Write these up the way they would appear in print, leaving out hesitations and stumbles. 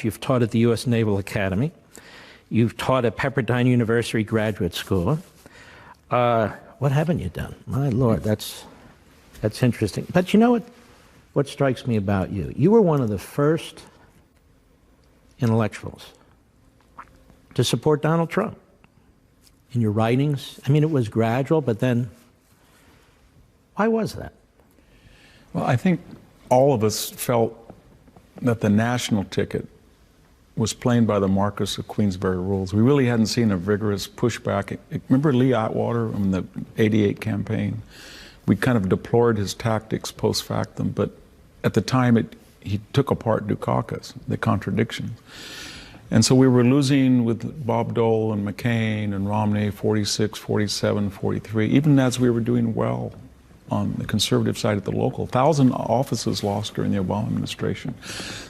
You've taught at the U.S. Naval Academy. You've taught at Pepperdine University Graduate School. What haven't you done? My Lord, that's interesting. But you know what strikes me about you? You were one of the first intellectuals to support Donald Trump in your writings. I mean, it was gradual, but then why was that? Well, I think all of us felt that the national ticket was playing by the Marquess of Queensberry rules. We really hadn't seen a vigorous pushback. Remember Lee Atwater in the '88 campaign? We kind of deplored his tactics post factum, but at the time he took apart Dukakis, the contradictions. And so we were losing with Bob Dole and McCain and Romney, 46, 47, 43, even as we were doing well on the conservative side at the local. 1,000 offices lost during the Obama administration.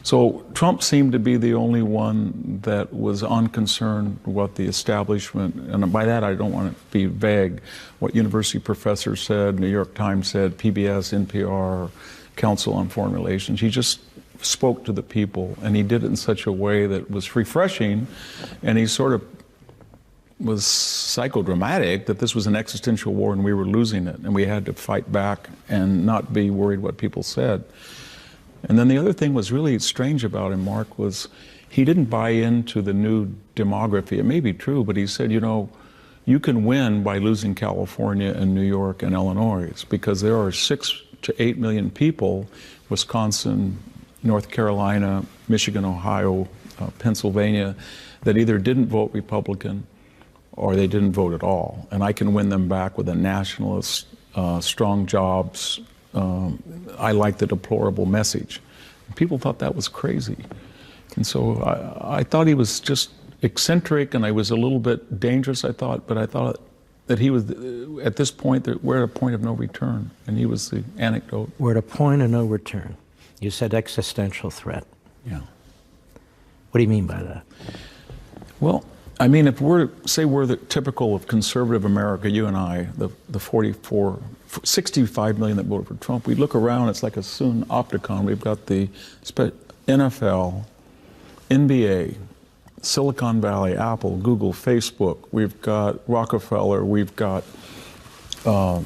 So Trump seemed to be the only one that was unconcerned what the establishment, and by that I don't want to be vague, what university professors said, New York Times said, PBS, NPR, Council on Foreign Relations. He just spoke to the people, and he did it in such a way that was refreshing, and he sort of was psychodramatic that this was an existential war and we were losing it, and we had to fight back and not be worried what people said. And then the other thing was really strange about him, Mark, was he didn't buy into the new demography. It may be true, but he said, you know, you can win by losing California and New York and Illinois, because there are 6 to 8 million people, Wisconsin, North Carolina, Michigan, Ohio, Pennsylvania, that either didn't vote Republican or they didn't vote at all. And I can win them back with a nationalist, strong jobs, I like the deplorable message. And people thought that was crazy. And so I thought he was just eccentric, and I was a little bit dangerous, I thought, but I thought that he was, at this point, that we're at a point of no return, and he was the anecdote. We're at a point of no return. You said existential threat. Yeah. What do you mean by that? Well, I mean, if we're the typical of conservative America, you and I, the 65 million that voted for Trump, we look around, it's like a synopticon. We've got the NFL, NBA, Silicon Valley, Apple, Google, Facebook. We've got Rockefeller. We've got the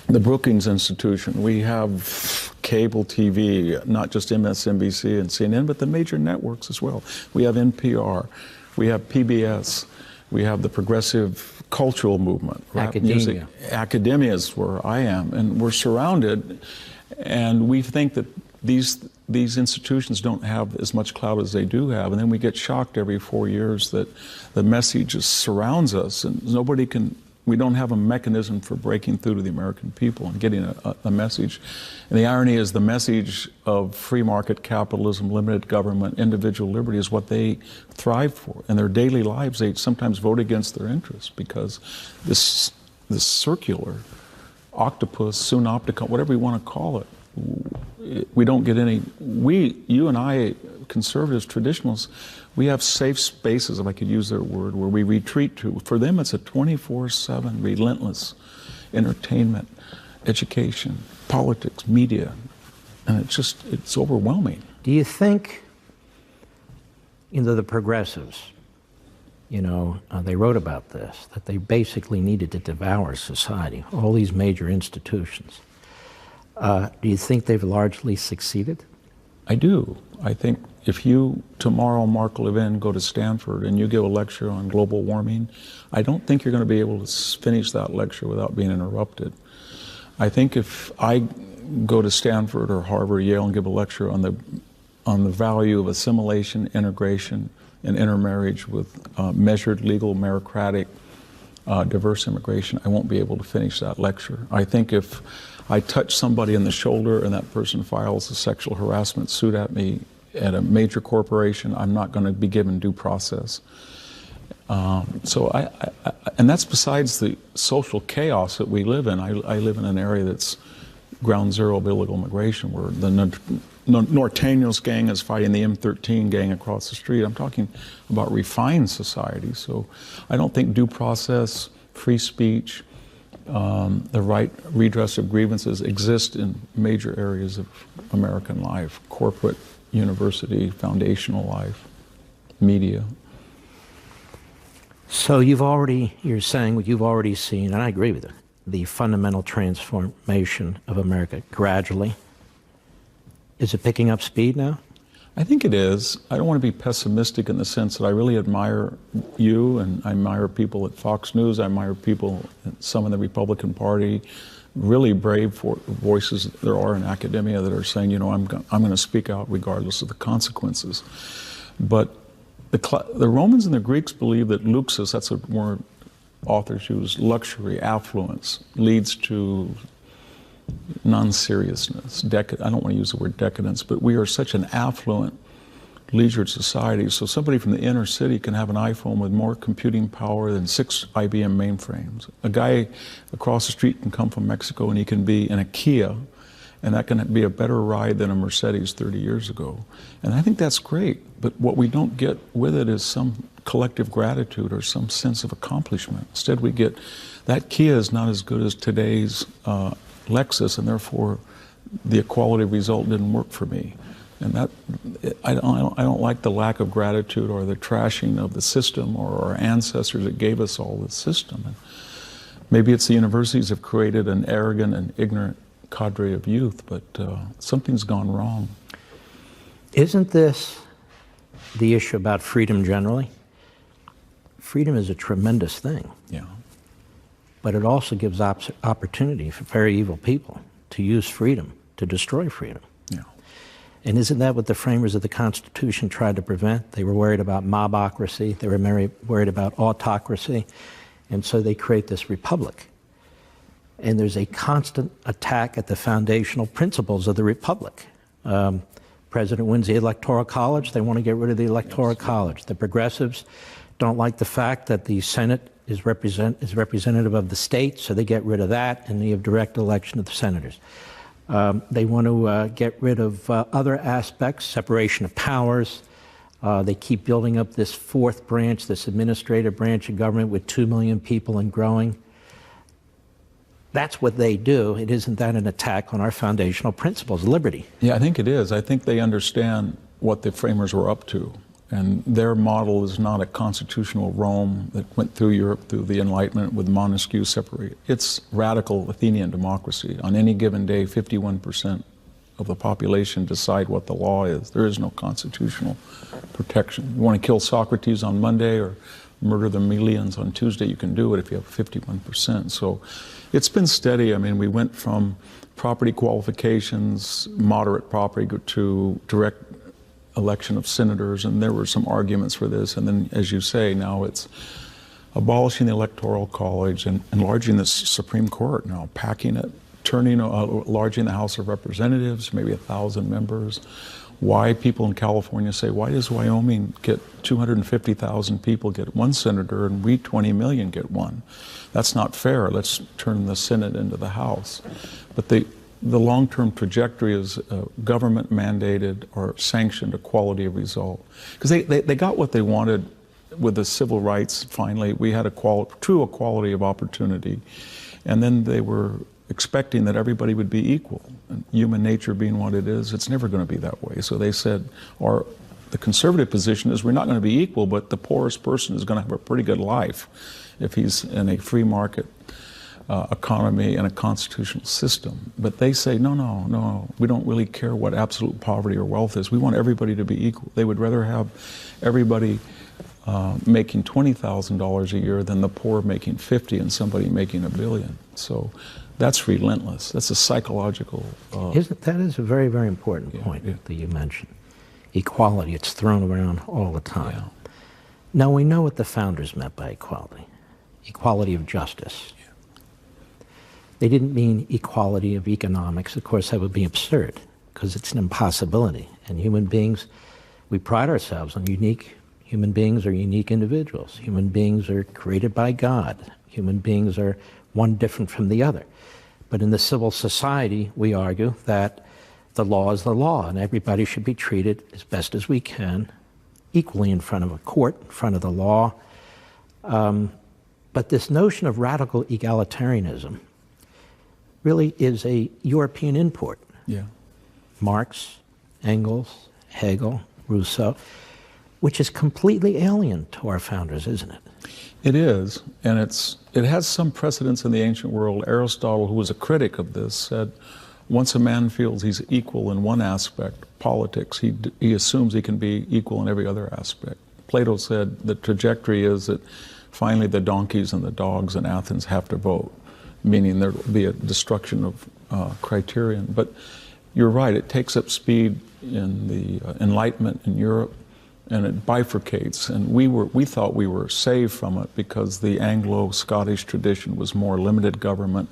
Brookings Institution. We have cable TV, not just MSNBC and CNN, but the major networks as well. We have NPR. We have PBS. We have the progressive cultural movement, rap music. Academia is where I am, and we're surrounded, and we think that these institutions don't have as much clout as they do have, and then we get shocked every 4 years that the message just surrounds us, and we don't have a mechanism for breaking through to the American people and getting a message. And the irony is the message of free market capitalism, limited government, individual liberty is what they thrive for. In their daily lives, they sometimes vote against their interests because this circular octopus, synopticon, whatever you want to call it, we don't get any, you and I, conservatives, traditionalists, we have safe spaces, if I could use their word, where we retreat to. For them, it's a 24/7 relentless entertainment, education, politics, media, and it's overwhelming. Do you think, the progressives, they wrote about this, that they basically needed to devour society, all these major institutions. Do you think they've largely succeeded? I do. I think if you, tomorrow, Mark Levin, go to Stanford and you give a lecture on global warming, I don't think you're going to be able to finish that lecture without being interrupted. I think if I go to Stanford or Harvard or Yale and give a lecture on the value of assimilation, integration, and intermarriage with measured, legal, meritocratic, diverse immigration, I won't be able to finish that lecture. I think if I touch somebody in the shoulder and that person files a sexual harassment suit at me at a major corporation, I'm not going to be given due process. And that's besides the social chaos that we live in. I live in an area that's ground zero of illegal immigration, where the Norteños gang is fighting the M13 gang across the street. I'm talking about refined society. So I don't think due process, free speech, the right redress of grievances exist in major areas of American life. Corporate university, foundational life, media. So you're saying what you've already seen, and I agree with it, the fundamental transformation of America gradually. Is it picking up speed now? I think it is. I don't want to be pessimistic in the sense that I really admire you, and I admire people at Fox News, I admire people, some in the Republican Party, really brave voices there are in academia that are saying, I'm going to speak out regardless of the consequences. But the Romans and the Greeks believed that luxus, that's a word authors use, luxury, affluence, leads to non-seriousness. I don't want to use the word decadence, but we are such an affluent, leisured society. So somebody from the inner city can have an iPhone with more computing power than 6 IBM mainframes. A guy across the street can come from Mexico and he can be in a Kia, and that can be a better ride than a Mercedes 30 years ago. And I think that's great, but what we don't get with it is some collective gratitude or some sense of accomplishment. Instead, we get, that Kia is not as good as today's Lexus, and therefore the equality result didn't work for me. And that, I don't like the lack of gratitude or the trashing of the system or our ancestors that gave us all this system. And maybe it's the universities have created an arrogant and ignorant cadre of youth, but something's gone wrong. Isn't this the issue about freedom generally? Freedom is a tremendous thing. Yeah. But it also gives opportunity for very evil people to use freedom to destroy freedom. Yeah. And isn't that what the framers of the Constitution tried to prevent? They were worried about mobocracy. They were worried about autocracy. And so they create this republic. And there's a constant attack at the foundational principles of the republic. President wins the Electoral College. They want to get rid of the Electoral College. The progressives don't like the fact that the Senate is representative of the state, so they get rid of that, and you have direct election of the senators. They want to get rid of other aspects, separation of powers. They keep building up this fourth branch, this administrative branch of government with 2 million people and growing. That's what they do. It isn't that an attack on our foundational principles, liberty? Yeah, I think it is. I think they understand what the framers were up to. And their model is not a constitutional Rome that went through Europe through the Enlightenment with Montesquieu separated. It's radical Athenian democracy. On any given day, 51% of the population decide what the law is. There is no constitutional protection. You want to kill Socrates on Monday or murder the Melians on Tuesday, you can do it if you have 51%. So it's been steady. I mean, we went from property qualifications, moderate property, to direct election of senators, and there were some arguments for this. And then, as you say, now it's abolishing the Electoral College and enlarging the Supreme Court now, packing it, enlarging the House of Representatives, maybe 1,000 members. Why people in California say, why does Wyoming get 250,000 people get one senator and we 20 million get one? That's not fair. Let's turn the Senate into the House. But the long-term trajectory is government mandated or sanctioned equality of result. Because they got what they wanted with the civil rights, finally. We had true equality of opportunity. And then they were expecting that everybody would be equal. And human nature being what it is, it's never going to be that way. So they said, the conservative position is we're not going to be equal, but the poorest person is going to have a pretty good life if he's in a free market economy and a constitutional system. But they say, no, we don't really care what absolute poverty or wealth is. We want everybody to be equal. They would rather have everybody making $20,000 a year than the poor making 50 and somebody making $1 billion. So that's relentless. That's a psychological... That is a very, very important point that you mentioned. Equality, it's thrown around all the time. Yeah. Now, we know what the founders meant by equality. Equality of justice. Yeah. They didn't mean equality of economics. Of course, that would be absurd, because it's an impossibility. And human beings, we pride ourselves on human beings are unique individuals. Human beings are created by God. Human beings are one different from the other. But in the civil society, we argue that the law is the law, and everybody should be treated as best as we can, equally in front of a court, in front of the law. But this notion of radical egalitarianism really is a European import. Yeah. Marx, Engels, Hegel, Rousseau, which is completely alien to our founders, isn't it? It is, and it has some precedence in the ancient world. Aristotle, who was a critic of this, said, once a man feels he's equal in one aspect, politics, he assumes he can be equal in every other aspect. Plato said the trajectory is that finally the donkeys and the dogs in Athens have to vote, meaning there will be a destruction of criterion. But you're right, it takes up speed in the Enlightenment in Europe, and it bifurcates. And we thought we were saved from it because the Anglo-Scottish tradition was more limited government,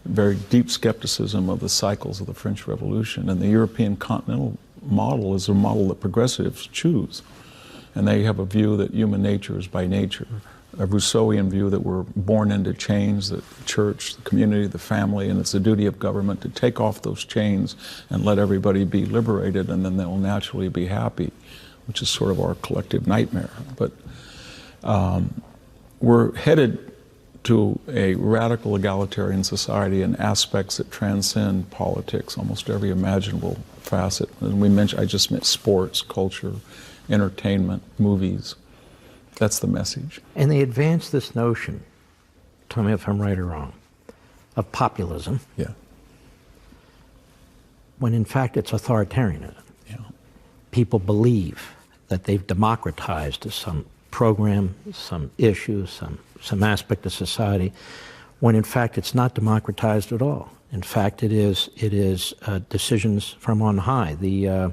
very deep skepticism of the cycles of the French Revolution. And the European continental model is a model that progressives choose. And they have a view that human nature is by nature, a Rousseauian view that we're born into chains, that the church, the community, the family, and it's the duty of government to take off those chains and let everybody be liberated, and then they'll naturally be happy, which is sort of our collective nightmare. But we're headed to a radical egalitarian society in aspects that transcend politics, almost every imaginable facet. And I just meant sports, culture, entertainment, movies. That's the message. And they advance this notion, tell me if I'm right or wrong, of populism. Yeah. When in fact it's authoritarianism. Yeah. People believe that they've democratized some program, some issue, some aspect of society, when in fact it's not democratized at all. In fact, it is decisions from on high. The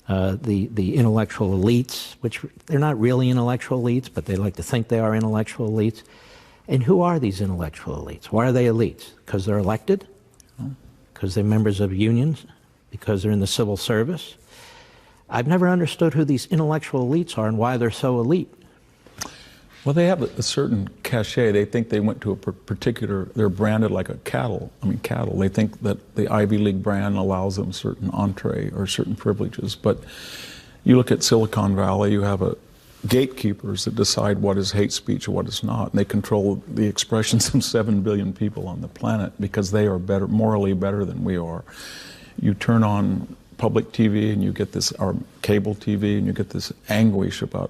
intellectual elites, which they're not really intellectual elites, but they like to think they are intellectual elites. And who are these intellectual elites? Why are they elites? Because they're elected? Because they're members of unions? Because they're in the civil service? I've never understood who these intellectual elites are and why they're so elite. Well, they have a certain cachet. They think they went to a particular, they're branded like a cattle. They think that the Ivy League brand allows them certain entree or certain privileges. But you look at Silicon Valley, you have gatekeepers that decide what is hate speech or what is not. And they control the expressions of 7 billion people on the planet because they are morally better than we are. You turn on public TV and you get this, or cable TV, and you get this anguish about,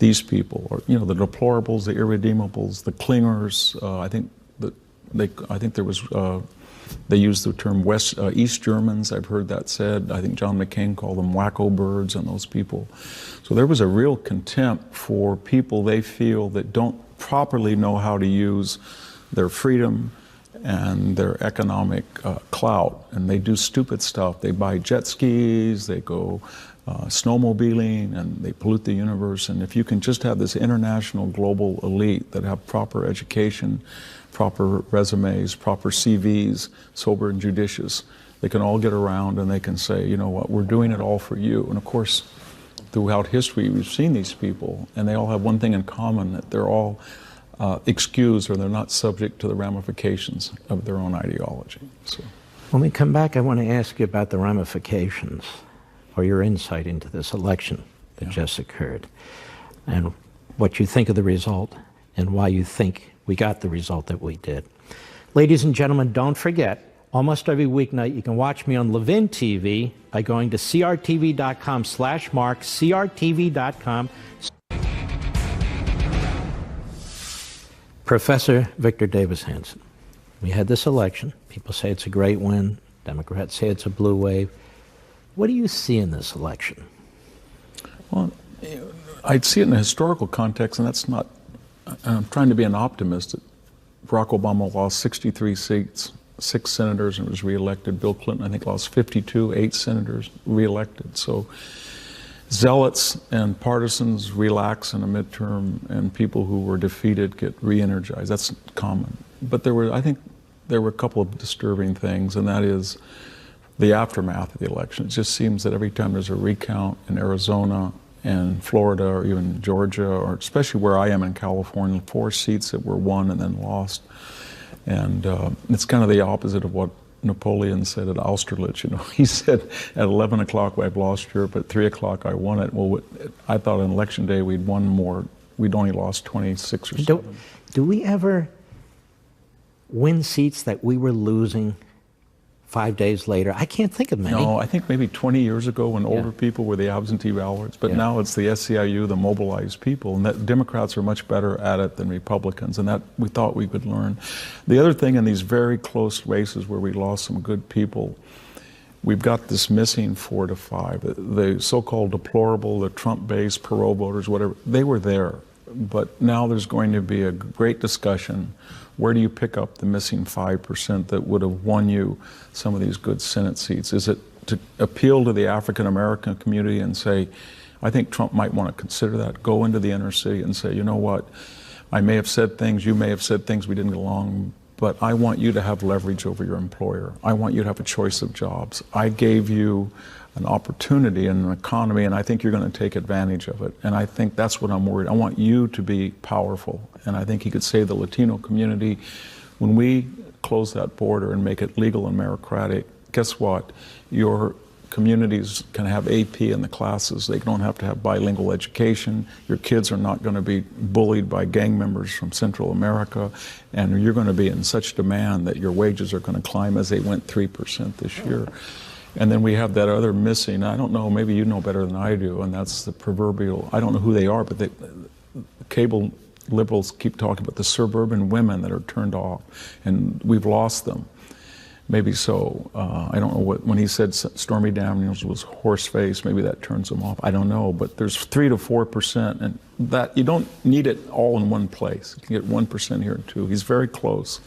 these people, or the deplorables, the irredeemables, the clingers. I think there was they used the term East Germans. I've heard that said. I think John McCain called them wacko birds and those people. So there was a real contempt for people they feel that don't properly know how to use their freedom and their economic clout, and they do stupid stuff. They buy jet skis, they go snowmobiling, and they pollute the universe. And if you can just have this international global elite that have proper education, proper resumes, proper CVs, sober and judicious, they can all get around and they can say, you know what, we're doing it all for you. And of course, throughout history, we've seen these people, and they all have one thing in common, that they're all excused, or they're not subject to the ramifications of their own ideology. So, when we come back, I want to ask you about the ramifications, or your insight into this election that just occurred, and what you think of the result, and why you think we got the result that we did. Ladies and gentlemen, don't forget, almost every weeknight you can watch me on Levin TV by going to crtv.com/Mark, crtv.com. Professor Victor Davis Hanson, we had this election. People say it's a great win. Democrats say it's a blue wave. What do you see in this election? Well, I'd see it in a historical context, and that's not, I'm trying to be an optimist. Barack Obama lost 63 seats, 6 senators, and was reelected. Bill Clinton, I think, lost 52, 8 senators, reelected. So zealots and partisans relax in a midterm, and people who were defeated get re-energized. That's common. But I think there were a couple of disturbing things, and that is the aftermath of the election. It just seems that every time there's a recount in Arizona and Florida, or even Georgia, or especially where I am in California, 4 seats that were won and then lost. And it's kind of the opposite of what Napoleon said at Austerlitz. He said at 11 o'clock I've lost Europe, at 3 o'clock I won it. Well, I thought on election day we'd won more. We'd only lost 26 or 7. Do we ever win seats that we were losing 5 days later. I can't think of many. No, I think maybe 20 years ago when older people were the absentee ballots, but now it's the SEIU, the mobilized people, and that Democrats are much better at it than Republicans, and that we thought we could learn. The other thing in these very close races where we lost some good people, we've got this missing 4 to 5. The so-called deplorable, the Trump-based Perot voters, whatever, they were there. But now there's going to be a great discussion. Where do you pick up the missing 5% that would have won you some of these good Senate seats? Is it to appeal to the African American community and say, I think Trump might want to consider that, go into the inner city and say, you know what, I may have said things, you may have said things, we didn't get along, but I want you to have leverage over your employer. I want you to have a choice of jobs. I gave you an opportunity in an economy, and I think you're going to take advantage of it. And I think that's what I'm worried. I want you to be powerful. And I think he could save the Latino community. When we close that border and make it legal and meritocratic, guess what? Your communities can have AP in the classes. They don't have to have bilingual education. Your kids are not going to be bullied by gang members from Central America. And you're going to be in such demand that your wages are going to climb as they went 3% this year. And then we have that other missing, I don't know, maybe you know better than I do, and that's the proverbial, I don't know who they are, but cable liberals keep talking about the suburban women that are turned off, and we've lost them. Maybe so. I don't know when he said Stormy Daniels was horse-faced, maybe that turns them off. I don't know, but there's 3 to 4%, and that you don't need it all in one place. You can get 1% here too. He's very close,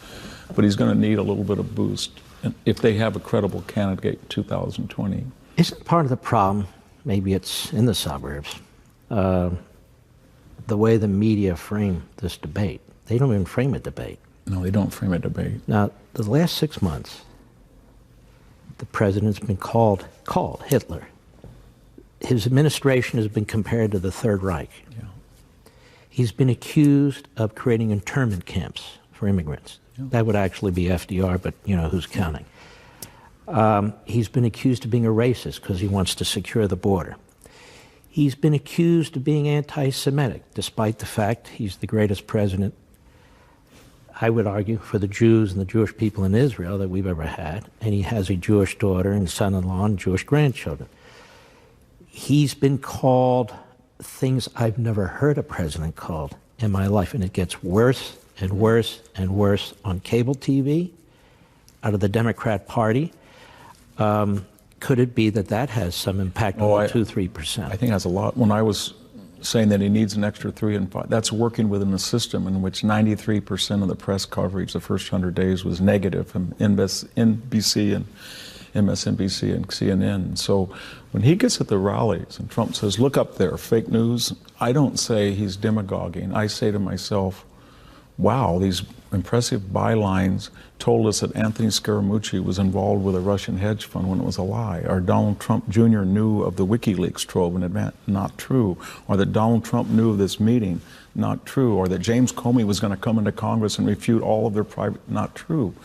but he's going to need a little bit of boost if they have a credible candidate in 2020. Isn't part of the problem, maybe it's in the suburbs, the way the media frame this debate? They don't even frame a debate. No, they don't frame a debate. Now, the last 6 months, the president's been called Hitler. His administration has been compared to the Third Reich. Yeah. He's been accused of creating internment camps for immigrants. That would actually be FDR, but you know, who's counting? He's been accused of being a racist because he wants to secure the border. He's been accused of being anti-Semitic, despite the fact he's the greatest president, I would argue, for the Jews and the Jewish people in Israel that we've ever had. And he has a Jewish daughter and son-in-law and Jewish grandchildren. He's been called things I've never heard a president called in my life, and it gets worse and worse and worse on cable TV, out of the Democrat Party. Could it be that that has some impact on 2-3%? I think it has a lot. When I was saying that he needs an extra 3 and 5, that's working within a system in which 93% of the press coverage the first 100 days was negative from NBC and MSNBC and CNN. So when he gets at the rallies and Trump says, look up there, fake news, I don't say he's demagoguing. I say to myself, wow, these impressive bylines told us that Anthony Scaramucci was involved with a Russian hedge fund when it was a lie, or Donald Trump Jr. knew of the WikiLeaks trove in advance, not true, or that Donald Trump knew of this meeting, not true, or that James Comey was going to come into Congress and refute all of their private, not true.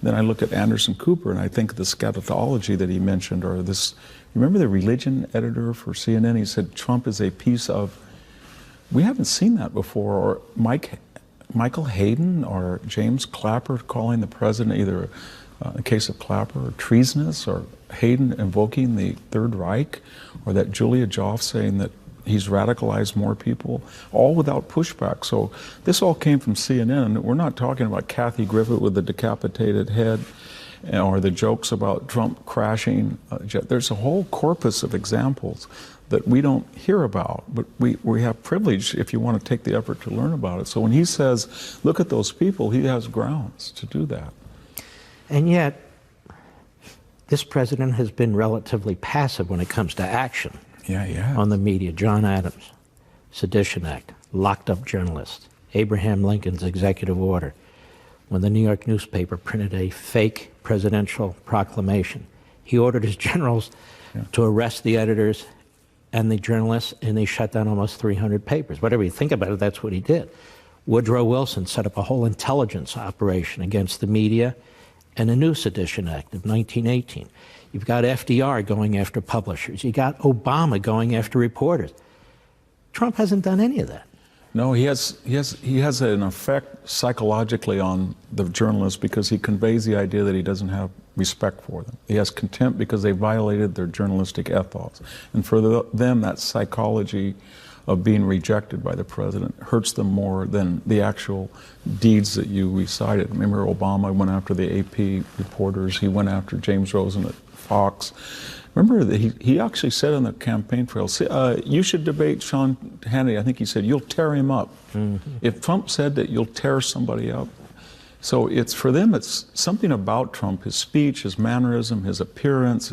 Then I look at Anderson Cooper and I think the scatology that he mentioned, or this, remember the religion editor for CNN? He said Trump is a piece of, we haven't seen that before, or Michael Hayden or James Clapper calling the president either a case of Clapper or treasonous, or Hayden invoking the Third Reich, or that Julia Joff saying that he's radicalized more people, all without pushback. So this all came from CNN. We're not talking about Kathy Griffith with the decapitated head or the jokes about Trump crashing a jet. There's a whole corpus of examples that we don't hear about, but we have privilege if you want to take the effort to learn about it. So when he says, look at those people, he has grounds to do that. And yet, this president has been relatively passive when it comes to action on the media. John Adams, Sedition Act, locked up journalists, Abraham Lincoln's executive order, when the New York newspaper printed a fake presidential proclamation. He ordered his generals to arrest the editors and the journalists, and they shut down almost 300 papers. Whatever you think about it, that's what he did. Woodrow Wilson set up a whole intelligence operation against the media, and a new Sedition Act of 1918. You've got FDR going after publishers. You got Obama going after reporters. Trump hasn't done any of that. No, he has an effect psychologically on the journalists because he conveys the idea that he doesn't have respect for them. He has contempt because they violated their journalistic ethos. And for them, that psychology of being rejected by the president hurts them more than the actual deeds that you recited. Remember, Obama went after the AP reporters. He went after James Rosen at Fox. Remember that he actually said on the campaign trail, you should debate Sean Hannity. I think he said, you'll tear him up. Mm-hmm. If Trump said that you'll tear somebody up. So it's, for them, it's something about Trump, his speech, his mannerism, his appearance.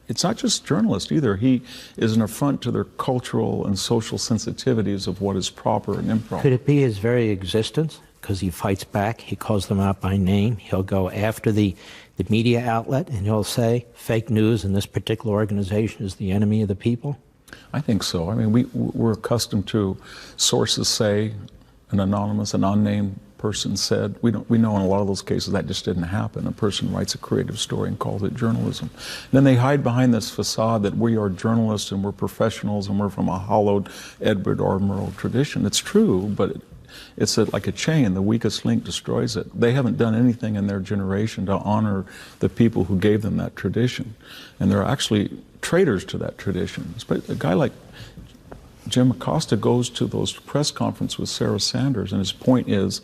It's not just journalists either. He is an affront to their cultural and social sensitivities of what is proper and improper. Could it be his very existence? Because he fights back, he calls them out by name, he'll go after the media outlet and he'll say fake news and this particular organization is the enemy of the people? I think so. I mean, we're accustomed to sources say, an anonymous, an unnamed person said. We know in a lot of those cases that just didn't happen. A person writes a creative story and calls it journalism. Then they hide behind this facade that we are journalists and we're professionals and we're from a hallowed Edward R. Murrow tradition. It's true, but it's like a chain. The weakest link destroys it. They haven't done anything in their generation to honor the people who gave them that tradition. And they're actually traitors to that tradition. A guy like Jim Acosta goes to those press conferences with Sarah Sanders, and his point is,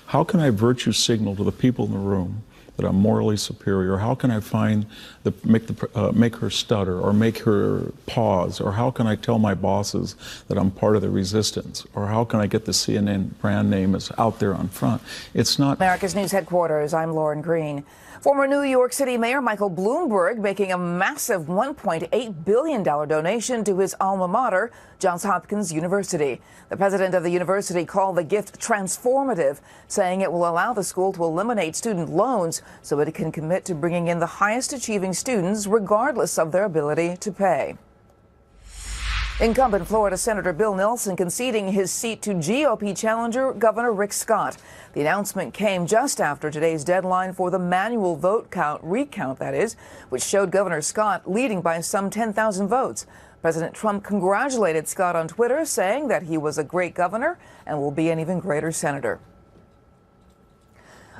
how can I virtue signal to the people in the room that I'm morally superior? How can I make her stutter or make her pause? Or how can I tell my bosses that I'm part of the resistance? Or how can I get the CNN brand name as out there on front? It's not. America's News Headquarters, I'm Lauren Green. Former New York City Mayor Michael Bloomberg making a massive $1.8 billion donation to his alma mater, Johns Hopkins University. The president of the university called the gift transformative, saying it will allow the school to eliminate student loans so it can commit to bringing in the highest achieving students regardless of their ability to pay. Incumbent Florida Senator Bill Nelson conceding his seat to GOP challenger Governor Rick Scott. The announcement came just after today's deadline for the manual vote recount, that is, which showed Governor Scott leading by some 10,000 votes. President Trump congratulated Scott on Twitter, saying that he was a great governor and will be an even greater senator.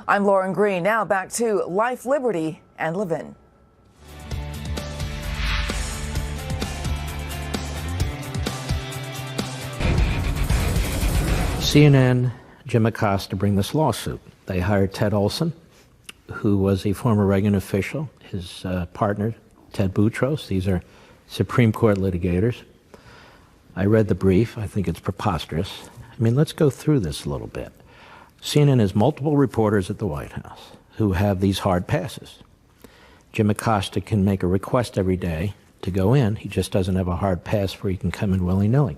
I'm Lauren Green. Now back to Life, Liberty, and Levin. CNN, Jim Acosta bring this lawsuit. They hired Ted Olson, who was a former Reagan official, his partner, Ted Boutros. These are Supreme Court litigators. I read the brief. I think it's preposterous. I mean, let's go through this a little bit. CNN has multiple reporters at the White House who have these hard passes. Jim Acosta can make a request every day to go in. He just doesn't have a hard pass where he can come in willy-nilly.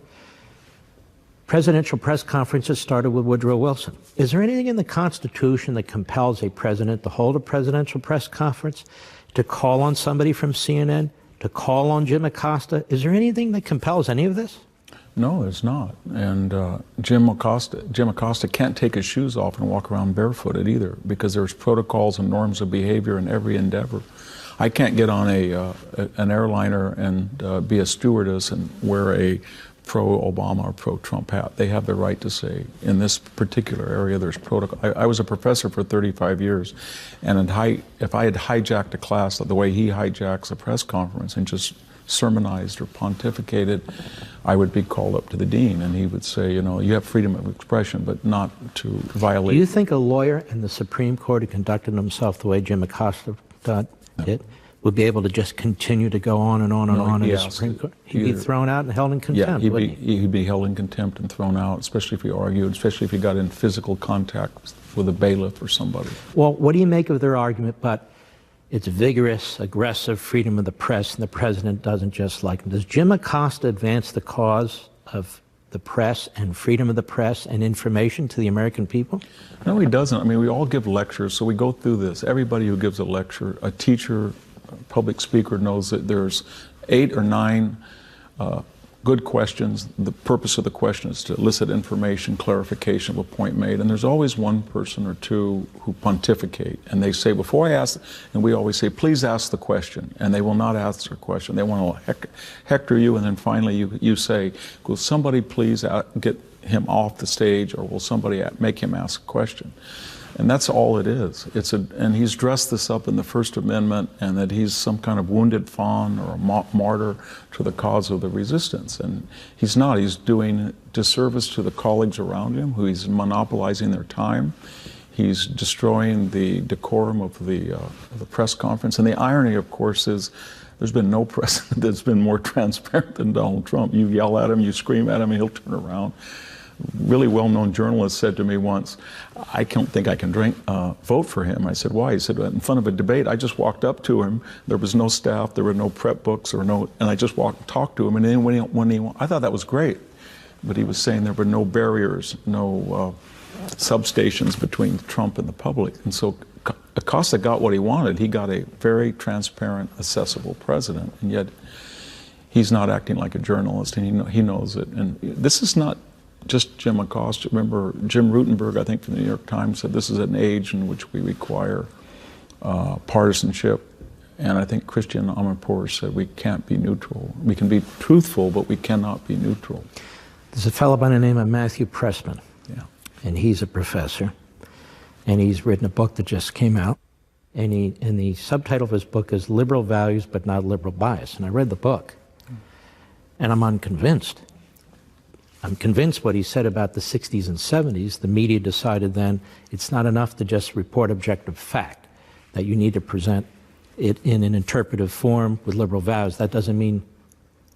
Presidential press conferences started with Woodrow Wilson. Is there anything in the Constitution that compels a president to hold a presidential press conference, to call on somebody from CNN, to call on Jim Acosta? Is there anything that compels any of this? No, there's not. And Jim Acosta can't take his shoes off and walk around barefooted either, because there's protocols and norms of behavior in every endeavor. I can't get on an airliner and be a stewardess and wear a pro-Obama or pro-Trump hat. They have the right to say, in this particular area, there's protocol. I was a professor for 35 years, and if I had hijacked a class the way he hijacks a press conference and just sermonized or pontificated, I would be called up to the dean, and he would say, you know, you have freedom of expression, but not to violate. Do you think a lawyer in the Supreme Court who conducted himself the way Jim Acosta did would be able to just continue to go on and on and on in the Supreme Court? He'd be thrown out and held in contempt, yeah, he'd be held in contempt and thrown out, especially if he argued, especially if he got in physical contact with a bailiff or somebody. Well, what do you make of their argument, but it's vigorous, aggressive freedom of the press, and the president doesn't just like him? Does Jim Acosta advance the cause of the press and freedom of the press and information to the American people? No, he doesn't. I mean, we all give lectures, so we go through this. Everybody who gives a lecture, a teacher, public speaker, knows that there's 8 or 9 good questions. The purpose of the question is to elicit information, clarification of a point made, and there's always one person or two who pontificate, and they say, before I ask, and we always say, please ask the question, and they will not ask their question. They want to hector you, and then finally you say, will somebody please him off the stage, or will somebody make him ask a question? And that's all it is. And he's dressed this up in the First Amendment, and that he's some kind of wounded fawn or a martyr to the cause of the resistance. And he's not. He's doing disservice to the colleagues around him, who he's monopolizing their time. He's destroying the decorum of the press conference. And the irony, of course, is there's been no president that's been more transparent than Donald Trump. You yell at him, you scream at him, and he'll turn around. Really well-known journalist said to me once, I don't think I can vote for him. I said, why? He said, in front of a debate, I just walked up to him. There was no staff, there were no prep books, and I just walked and talked to him. And then I thought that was great. But he was saying there were no barriers, no substations between Trump and the public. And so Acosta got what he wanted. He got a very transparent, accessible president. And yet he's not acting like a journalist, and he knows it. And this is not just Jim Acosta. Remember, Jim Rutenberg, I think, from the New York Times, said this is an age in which we require partisanship. And I think Christian Amanpour said we can't be neutral. We can be truthful, but we cannot be neutral. There's a fellow by the name of Matthew Pressman, Yeah. and he's a professor, and he's written a book that just came out, and the subtitle of his book is Liberal Values but Not Liberal Bias. And I read the book, and I'm unconvinced. I'm convinced what he said about the 60s and 70s. The media decided then it's not enough to just report objective fact, that you need to present it in an interpretive form with liberal values. That doesn't mean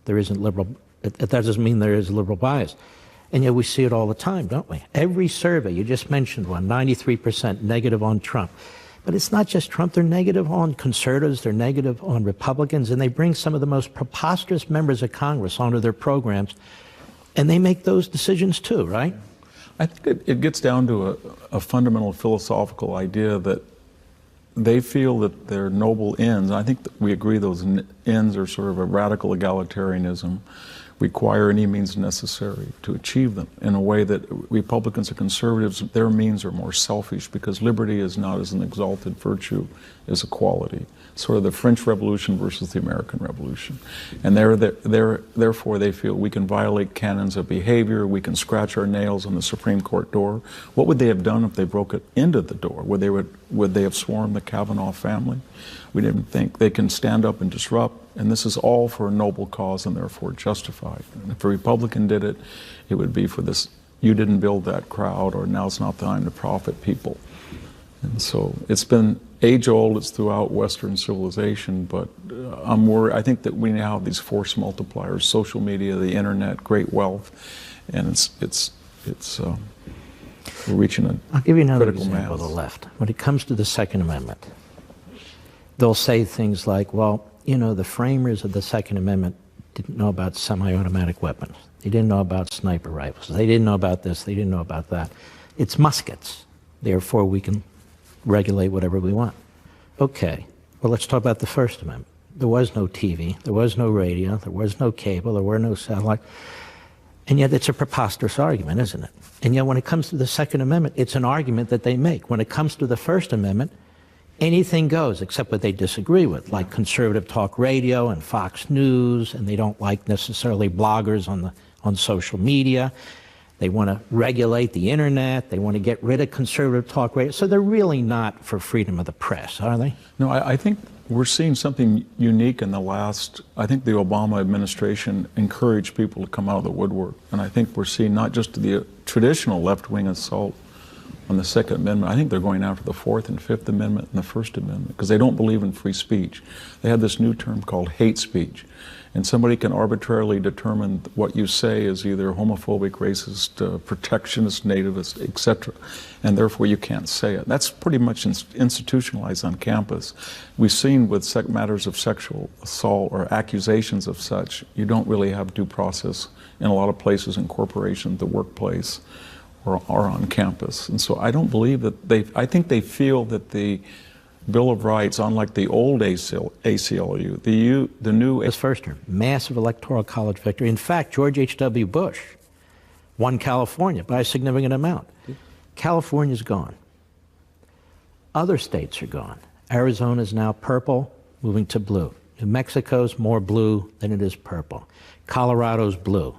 there isn't liberal, that doesn't mean there is liberal bias. And yet we see it all the time, don't we? Every survey, you just mentioned one, 93% negative on Trump. But it's not just Trump. They're negative on conservatives, they're negative on Republicans, and they bring some of the most preposterous members of Congress onto their programs. And they make those decisions too, right? I think it gets down to a fundamental philosophical idea that they feel that their noble ends, and I think that we agree those ends are sort of a radical egalitarianism, require any means necessary to achieve them, in a way that Republicans or conservatives, their means are more selfish, because liberty is not as an exalted virtue as equality. Sort of the French Revolution versus the American Revolution. And therefore they feel we can violate canons of behavior, we can scratch our nails on the Supreme Court door. What would they have done if they broke it into the door? Would they have swarmed the Kavanaugh family? We didn't think they can stand up and disrupt, and this is all for a noble cause and therefore justified. And if a Republican did it, it would be for this, you didn't build that crowd, or now's not the time to profit people. And so it's been age-old, it's throughout Western civilization, but I'm worried. I think that we now have these force multipliers, social media, the internet, great wealth, and we're reaching a critical mass. I'll give you another example of the left. When it comes to the Second Amendment, they'll say things like, well, you know, the framers of the Second Amendment didn't know about semi-automatic weapons. They didn't know about sniper rifles. They didn't know about this. They didn't know about that. It's muskets. Therefore, we can regulate whatever we want. Okay, well, let's talk about the First Amendment. There was no TV, there was no radio, there was no cable, there were no satellite. And yet it's a preposterous argument, isn't it? And yet when it comes to the Second Amendment, it's an argument that they make. When it comes to the First Amendment, anything goes except what they disagree with, like conservative talk radio and Fox News, and they don't like necessarily bloggers on social media. They want to regulate the internet. They want to get rid of conservative talk radio. So they're really not for freedom of the press, are they? No, I think we're seeing something unique in the last, I think the Obama administration encouraged people to come out of the woodwork. And I think we're seeing not just the traditional left-wing assault on the Second Amendment. I think they're going after the Fourth and Fifth Amendment and the First Amendment, because they don't believe in free speech. They have this new term called hate speech. And somebody can arbitrarily determine what you say is either homophobic, racist, protectionist, nativist, etc. And therefore you can't say it. That's pretty much institutionalized on campus. We've seen with matters of sexual assault or accusations of such, you don't really have due process in a lot of places, in corporations, the workplace, or on campus. And so I don't believe that I think they feel that the Bill of Rights, unlike the old ACLU, the new... This first term, massive electoral college victory. In fact, George H.W. Bush won California by a significant amount. California's gone. Other states are gone. Arizona's now purple, moving to blue. New Mexico's more blue than it is purple. Colorado's blue.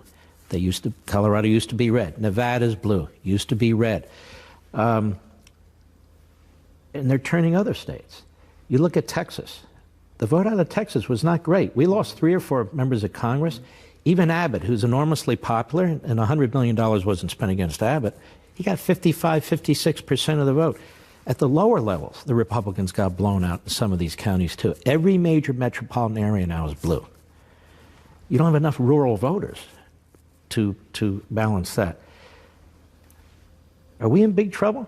Colorado used to be red. Nevada's blue, used to be red. And they're turning other states. You look at Texas. The vote out of Texas was not great. We lost 3 or 4 members of Congress. Even Abbott, who's enormously popular, and $100 million wasn't spent against Abbott, he got 55, 56% of the vote. At the lower levels, the Republicans got blown out in some of these counties too. Every major metropolitan area now is blue. You don't have enough rural voters to balance that. Are we in big trouble?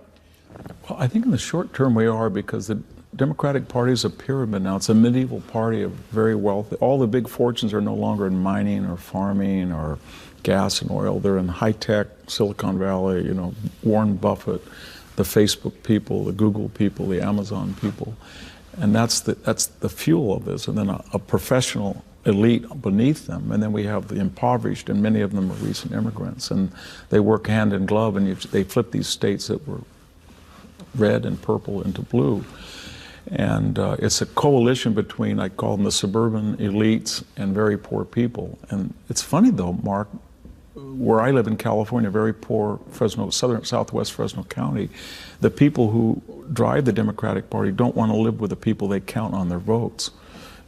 Well, I think in the short term we are, because the Democratic Party is a pyramid now. It's a medieval party of very wealthy. All the big fortunes are no longer in mining or farming or gas and oil. They're in high-tech, Silicon Valley, you know, Warren Buffett, the Facebook people, the Google people, the Amazon people. And that's the fuel of this. And then a professional elite beneath them. And then we have the impoverished, and many of them are recent immigrants. And they work hand in glove, and they flip these states that were red and purple into blue. And it's a coalition between, I call them the suburban elites and very poor people. And it's funny though, Mark, where I live in California, very poor southwest Fresno County, the people who drive the Democratic Party don't want to live with the people they count on their votes,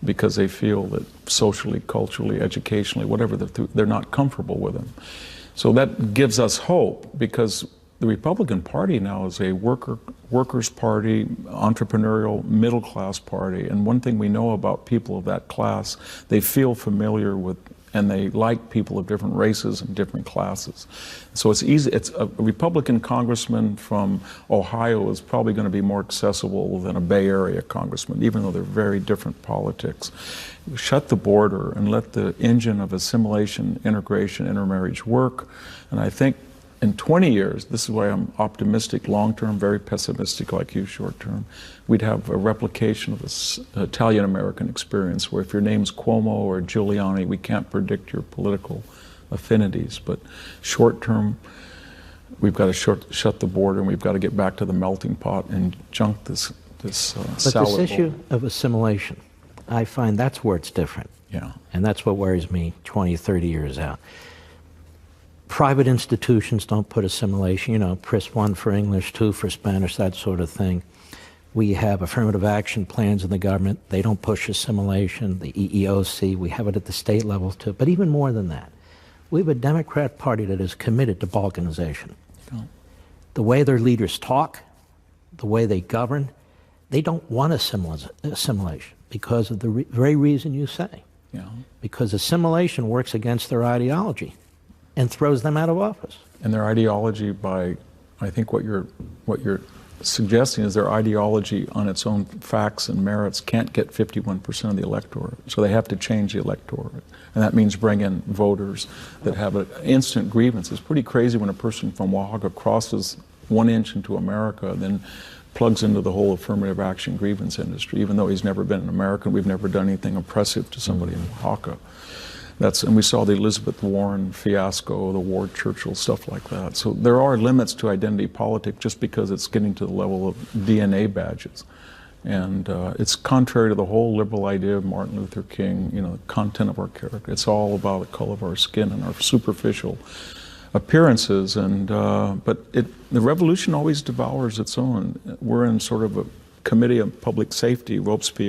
because they feel that socially, culturally, educationally, whatever, they're not comfortable with them. So that gives us hope, because the Republican Party now is a workers' party, entrepreneurial, middle-class party. And one thing we know about people of that class, they feel familiar with, and they like people of different races and different classes. So it's easy. It's a Republican congressman from Ohio is probably going to be more accessible than a Bay Area congressman, even though they're very different politics. Shut the border and let the engine of assimilation, integration, intermarriage work. And I think in 20 years, this is why I'm optimistic long-term, very pessimistic like you short-term, we'd have a replication of this Italian-American experience, where if your name's Cuomo or Giuliani, we can't predict your political affinities. But short-term, we've got to shut the border, and we've got to get back to the melting pot and junk this salad bowl. But this issue of assimilation, I find that's where it's different. Yeah. And that's what worries me 20, 30 years out. Private institutions don't put assimilation, you know, PRIS 1 for English, 2 for Spanish, that sort of thing. We have affirmative action plans in the government. They don't push assimilation. The EEOC, we have it at the state level too. But even more than that, we have a Democrat Party that is committed to balkanization. Yeah. The way their leaders talk, the way they govern, they don't want assimilation because of the very reason you say. Yeah. Because assimilation works against their ideology and throws them out of office. And their ideology, by, I think what you're suggesting is their ideology on its own facts and merits can't get 51% of the electorate. So they have to change the electorate. And that means bring in voters that have an instant grievance. It's pretty crazy when a person from Oaxaca crosses 1 inch into America and then plugs into the whole affirmative action grievance industry, even though he's never been an American. We've never done anything oppressive to somebody in Oaxaca. And we saw the Elizabeth Warren fiasco, the Ward Churchill, stuff like that. So there are limits to identity politics just because it's getting to the level of DNA badges. And it's contrary to the whole liberal idea of Martin Luther King, you know, the content of our character. It's all about the color of our skin and our superficial appearances. And but the revolution always devours its own. We're in sort of a committee of public safety, Robespierre.